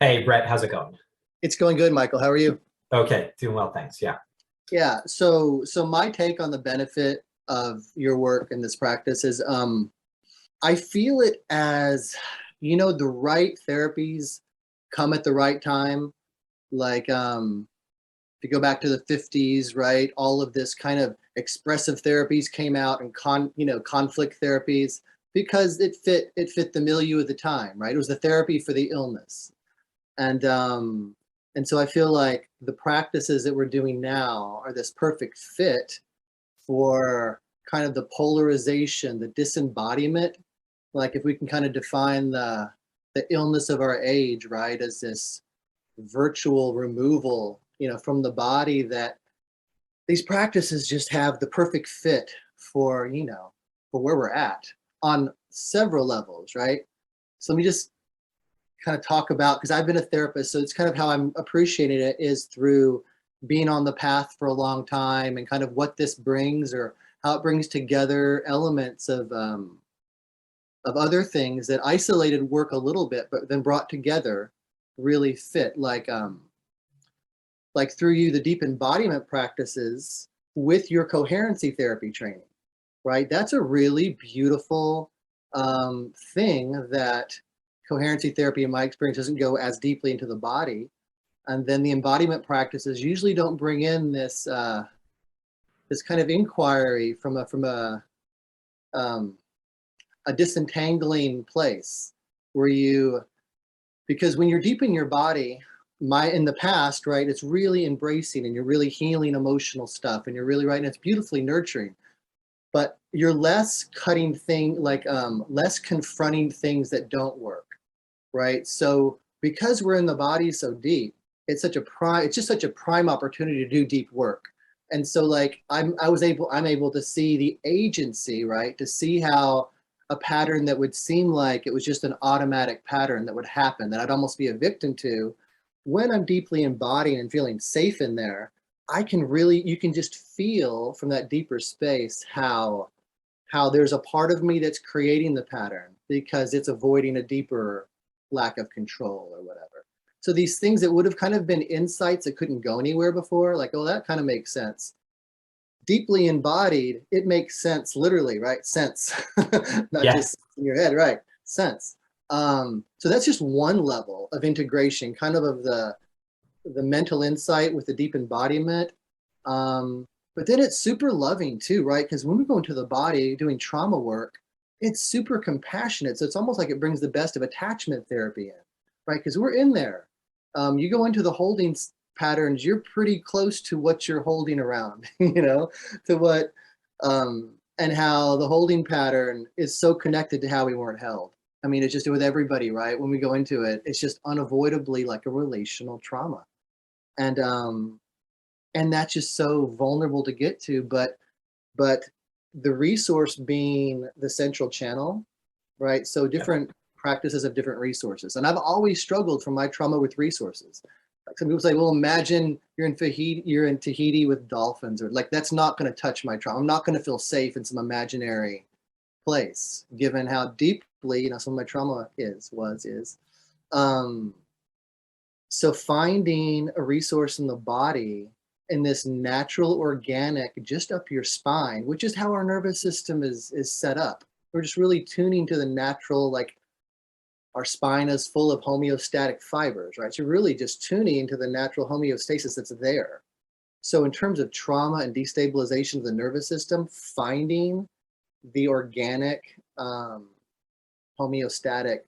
Hey, Brett, how's it going? It's going good, Michael. How are you? Okay, doing well, thanks. Yeah. Yeah. So my take on the benefit of your work in this practice is I feel it as, the right therapies come at the right time. Like if you go back to the 50s, right? All of this kind of expressive therapies came out and conflict therapies because it fit the milieu of the time, right? It was the therapy for the illness. And and so I feel like the practices that we're doing now are this perfect fit for kind of the polarization, the disembodiment. Like if we can kind of define the illness of our age, right, as this virtual removal, from the body, that these practices just have the perfect fit for, for where we're at on several levels, right? So let me just kind of talk about, because I've been a therapist, so it's kind of how I'm appreciating it is through being on the path for a long time and kind of what this brings, or how it brings together elements of other things that isolated work a little bit but then brought together really fit, like through you the deep embodiment practices with your coherency therapy training, right? That's a really beautiful thing that coherency therapy, in my experience, doesn't go as deeply into the body. And then the embodiment practices usually don't bring in this kind of inquiry um, a disentangling place where you, because when you're deep in your body, in the past, right, it's really embracing and you're really healing emotional stuff and you're really right, and it's beautifully nurturing, but you're less less confronting things that don't work, right? So because we're in the body so deep, it's just such a prime opportunity to do deep work. And so like I'm able to see the agency, right? To see how a pattern that would seem like it was just an automatic pattern that would happen, that I'd almost be a victim to, when I'm deeply embodying and feeling safe in there, you can just feel from that deeper space how there's a part of me that's creating the pattern because it's avoiding a deeper lack of control or whatever. So these things that would have kind of been insights that couldn't go anywhere before, like, oh, that kind of makes sense. Deeply embodied, it makes sense literally, right? Sense, not Yeah. just in your head, right? Sense. So that's just one level of integration, kind of the mental insight with the deep embodiment. But then it's super loving too, right? Because when we go into the body doing trauma work, it's super compassionate. So it's almost like it brings the best of attachment therapy in, right? Because we're in there. You go into the holding patterns, you're pretty close to what you're holding around, to what, and how the holding pattern is so connected to how we weren't held. I mean, it's just with everybody, right? When we go into it, it's just unavoidably like a relational trauma. And and that's just so vulnerable to get to, but the resource being the central channel, right? So Yeah. different practices have different resources, and I've always struggled from my trauma with resources. Like some people say, well, imagine you're in Tahiti with dolphins, or like that's not going to touch my trauma. I'm not going to feel safe in some imaginary place, given how deeply some of my trauma is. Um, so finding a resource in the body, in this natural organic just up your spine, which is how our nervous system is set up. We're just really tuning to the natural, like our spine is full of homeostatic fibers, right? So really just tuning into the natural homeostasis that's there. So in terms of trauma and destabilization of the nervous system, finding the organic homeostatic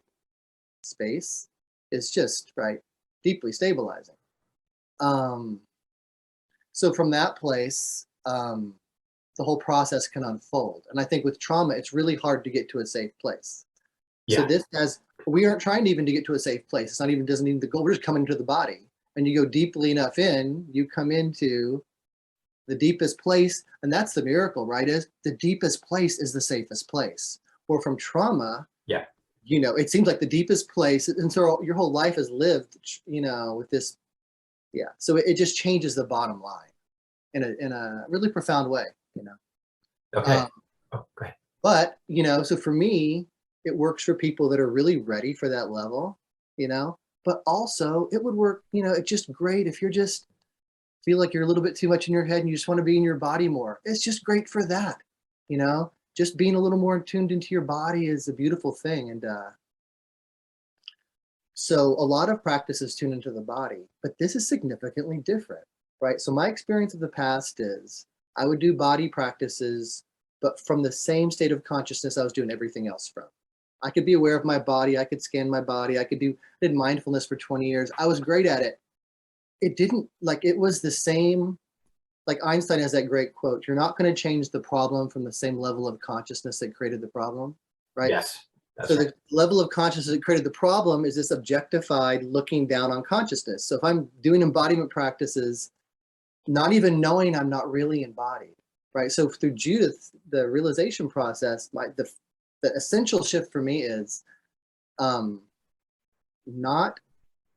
space is just right, deeply stabilizing. Um, so from that place, the whole process can unfold. And I think with trauma, it's really hard to get to a safe place. So Yeah. we aren't trying to even to get to a safe place. It's not even, doesn't even the goal. We're just coming to the body. And you go deeply enough in, you come into the deepest place. And that's the miracle, right? Is the deepest place is the safest place. Or from trauma, Yeah. it seems like the deepest place. And so your whole life is lived, with this. Yeah. So it just changes the bottom line in a really profound way. Okay. Um, Oh, great. but so for me, it works for people that are really ready for that level, you know. but also it would work, it's just great if you're just feel like you're a little bit too much in your head and you just want to be in your body more. It's just great for that, just being a little more tuned into your body is a beautiful thing. And so a lot of practices tune into the body, but this is significantly different, right? So my experience of the past is I would do body practices, but from the same state of consciousness I was doing everything else from. I could be aware of my body. I could scan my body. I did mindfulness for 20 years. I was great at it. It didn't it was the same, like Einstein has that great quote, you're not going to change the problem from the same level of consciousness that created the problem, right? Yes, that's So right. the level of consciousness that created the problem is this objectified looking down on consciousness. So if I'm doing embodiment practices, not even knowing I'm not really embodied, right? So through Judith, the realization process, the essential shift for me is not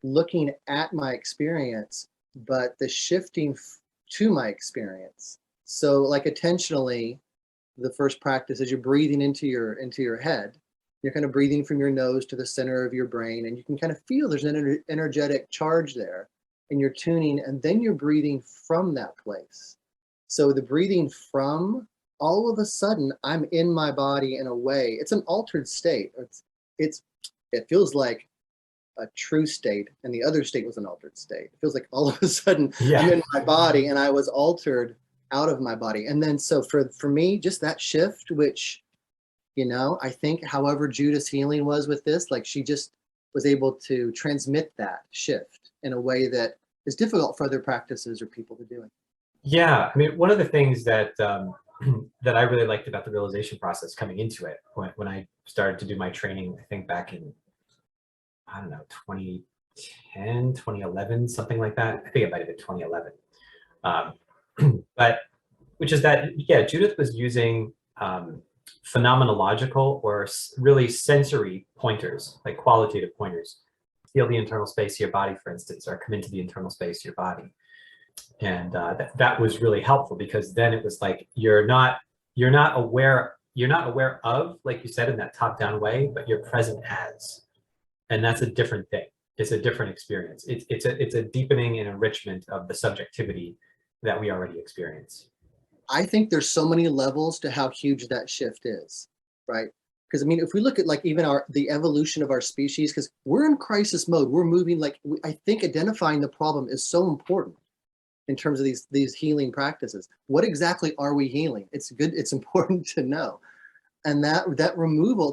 looking at my experience, but the shifting to my experience. So like attentionally, the first practice is you're breathing into your head. You're kind of breathing from your nose to the center of your brain, and you can kind of feel there's an energetic charge there, and you're tuning, and then you're breathing from that place. So the breathing from, all of a sudden, I'm in my body in a way. It's an altered state. It feels like a true state, and the other state was an altered state. It feels like all of a sudden I'm Yeah. in my body and I was altered out of my body. And then so for me, just that shift, which, I think however Judith's healing was with this, like she just was able to transmit that shift in a way that is difficult for other practices or people to do it. Yeah, I mean, one of the things that that I really liked about the realization process coming into it, when I started to do my training, I think back in, I don't know, 2010, 2011, something like that. I think it might have been 2011. But which is that, yeah, Judith was using phenomenological or really sensory pointers, like qualitative pointers. Feel the internal space of your body, for instance, or come into the internal space of your body. And that was really helpful, because then it was like you're not aware of, like you said, in that top-down way, but you're present as. And that's a different thing. It's a different experience. It's a deepening and enrichment of the subjectivity that we already experience. I think there's so many levels to how huge that shift is, right? Because I mean, if we look at like even the evolution of our species, because we're in crisis mode, we're moving I think identifying the problem is so important in terms of these healing practices. What exactly are we healing? It's good. It's important to know, and that removal,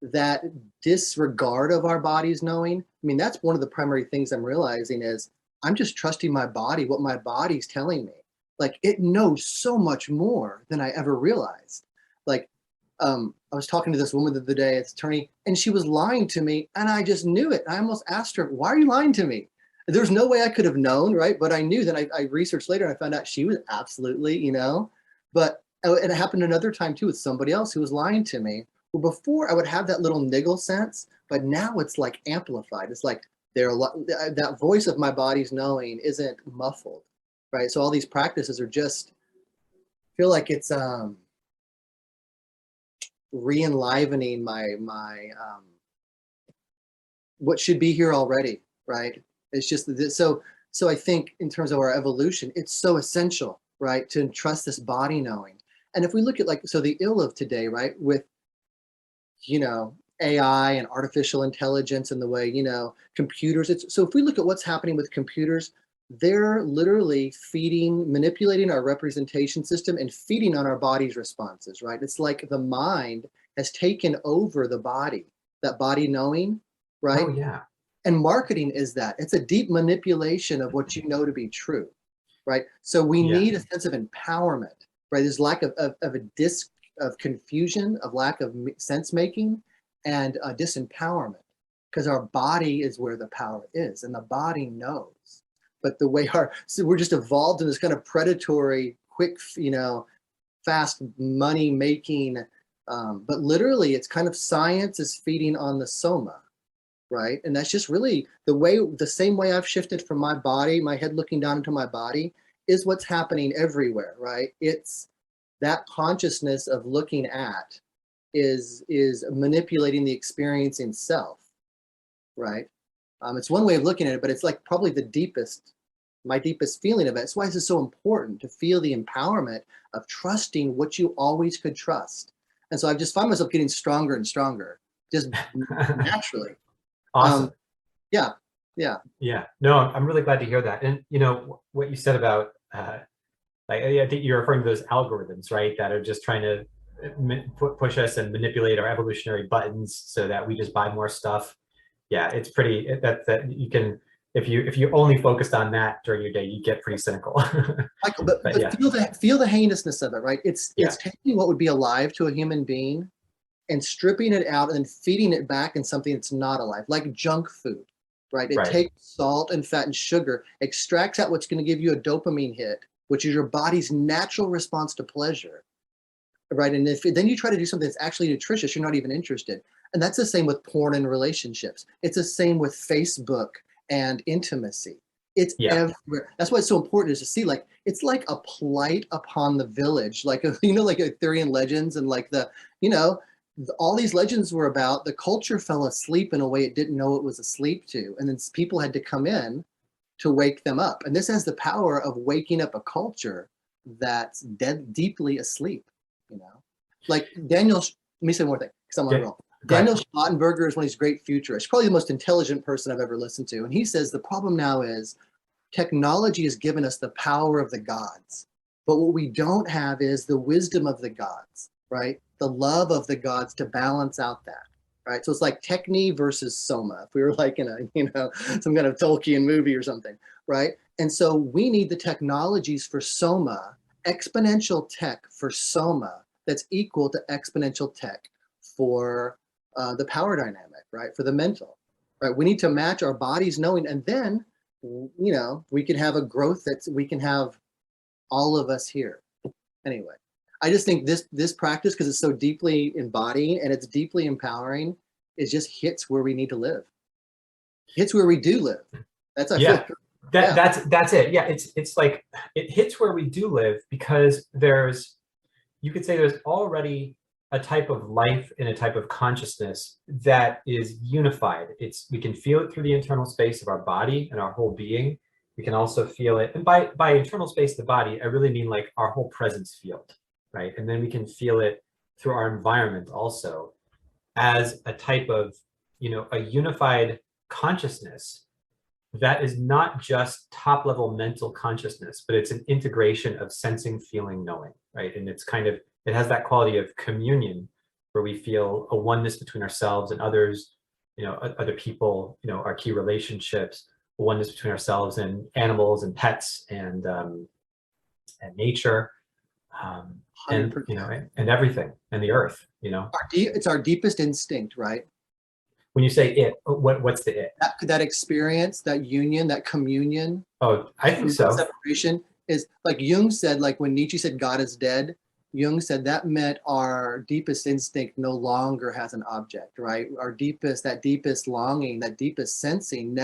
that disregard of our bodies knowing. I mean, that's one of the primary things I'm realizing is I'm just trusting my body, what my body's telling me. Like it knows so much more than I ever realized. Like, I was talking to this woman the other day, it's attorney, and she was lying to me, and I just knew it. I almost asked her, "Why are you lying to me?" There's no way I could have known, right? But I knew that I researched later, and I found out she was absolutely, But and it happened another time too with somebody else who was lying to me. Well, before I would have that little niggle sense, but now it's like amplified. It's like that voice of my body's knowing isn't muffled, right? So all these practices are just feel like it's re-enlivening my what should be here already, right? It's just this, so I think in terms of our evolution, it's so essential, right, to trust this body knowing. And if we look at so the ill of today, right, with AI and artificial intelligence and the way computers. So if we look at what's happening with computers, they're literally manipulating our representation system and feeding on our body's responses, right? It's like the mind has taken over the body, that body knowing, Oh right? yeah. And marketing is that. It's a deep manipulation of what you know to be true, right? So we Yeah. need a sense of empowerment, right? There's lack of a disc of confusion, of lack of sense making, and disempowerment, because our body is where the power is, and the body knows. But the way so we're just evolved in this kind of predatory, quick, fast money making, but literally it's kind of science is feeding on the soma, right? And that's just really the same way I've shifted from my body, my head looking down into my body, is what's happening everywhere, right? It's that consciousness of looking at is manipulating the experience in self, right? It's one way of looking at it, but it's like probably my deepest feeling of it. That's why this is so important to feel the empowerment of trusting what you always could trust. And so I just find myself getting stronger and stronger, just naturally. Awesome. Yeah, yeah, Yeah. No, I'm really glad to hear that. And you know what you said about like I think you're referring to those algorithms, right? That are just trying to push us and manipulate our evolutionary buttons so that we just buy more stuff. Yeah, it's pretty that you can if you only focused on that during your day, you get pretty cynical. Michael, But but yeah, feel the heinousness of it, right? yeah, It's taking what would be alive to a human being and stripping it out and then feeding it back in something that's not alive, like junk food, right? It right. takes salt and fat and sugar, extracts out what's going to give you a dopamine hit, which is your body's natural response to pleasure, right? And if then you try to do something that's actually nutritious, you're not even interested. And that's the same with porn and relationships. It's the same with Facebook and intimacy. It's Yeah, everywhere. That's why it's so important is to see like it's like a plight upon the village, like like Arthurian legends and like you know, all these legends were about the culture fell asleep in a way it didn't know it was asleep to, and then people had to come in to wake them up. And this has the power of waking up a culture that's dead deeply asleep, you know? Like let me say one more thing, because I'm on a yeah. roll. Go ahead. Daniel Schlottenberger is one of these great futurists, probably the most intelligent person I've ever listened to. And he says the problem now is technology has given us the power of the gods. But what we don't have is the wisdom of the gods, right? The love of the gods to balance out that. Right. So it's like techne versus soma. If we were like in a, some kind of Tolkien movie or something, right? And so we need the technologies for soma, exponential tech for soma that's equal to exponential tech for the power dynamic, right? For the mental, right? We need to match our bodies knowing, and then we can have a growth we can have all of us here. Anyway, I just think this practice, because it's so deeply embodying and it's deeply empowering, it just hits where we need to live. Hits where we do live. That's I feel. Yeah, Yeah. that's it. Yeah, it's like it hits where we do live because you could say there's already a type of life and a type of consciousness that is unified. We can feel it through the internal space of our body and our whole being. We can also feel it, and by internal space of the body, I really mean like our whole presence field, right? And then we can feel it through our environment also as a type of, a unified consciousness that is not just top level mental consciousness, but it's an integration of sensing, feeling, knowing, right? And it has that quality of communion where we feel a oneness between ourselves and others, other people, our key relationships, a oneness between ourselves and animals and pets and nature, and, 100%. and everything and the earth, It's our deepest instinct, right? When you say it, what's the it? That experience, that union, that communion, Oh, I think so. separation is like Jung said, like when Nietzsche said God is dead, Jung said that meant our deepest instinct no longer has an object, right? That deepest longing, that deepest sensing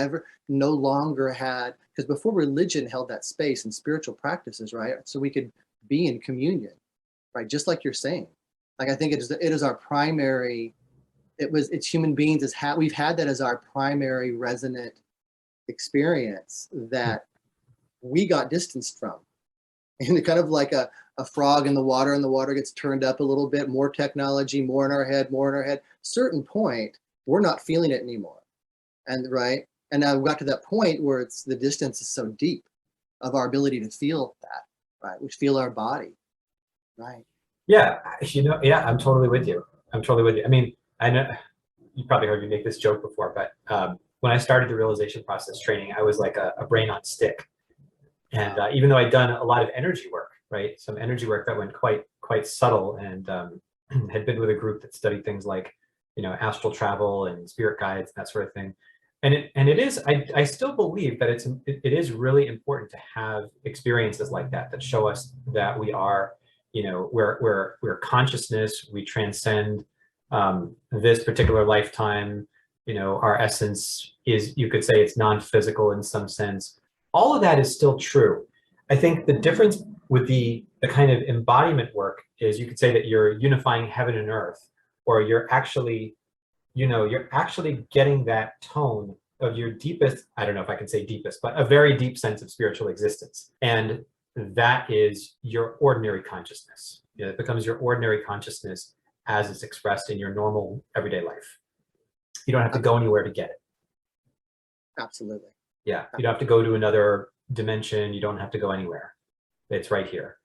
no longer had, because before religion held that space and spiritual practices, right? So we could be in communion, right? Just like you're saying. Like I think it is our primary, it's human beings, we've had that as our primary resonant experience that we got distanced from. And kind of like a frog in the water, and the water gets turned up a little bit, more technology, more in our head. Certain point, we're not feeling it anymore. And right. And now we got to that point where the distance is so deep of our ability to feel that, right? We feel our body. Right. Yeah, yeah, I'm totally with you. I'm totally with you. I mean, I know you probably heard me make this joke before, but when I started the realization process training, I was like a brain on stick. And even though I'd done a lot of energy work, right, some energy work that went quite subtle, and had been with a group that studied things like, astral travel and spirit guides and that sort of thing. And it is, I still believe that it is really important to have experiences like that show us that we are, we're consciousness, we transcend this particular lifetime. Our essence is, you could say, it's non-physical in some sense. All of that is still true. I think the difference with the kind of embodiment work is, you could say that you're unifying heaven and earth, or you're actually getting that tone of your deepest, I don't know if I can say deepest, but a very deep sense of spiritual existence. And that is your ordinary consciousness. You know, it becomes your ordinary consciousness as it's expressed in your normal everyday life. You don't have to go anywhere to get it. Absolutely. Yeah, you don't have to go to another dimension. You don't have to go anywhere. It's right here.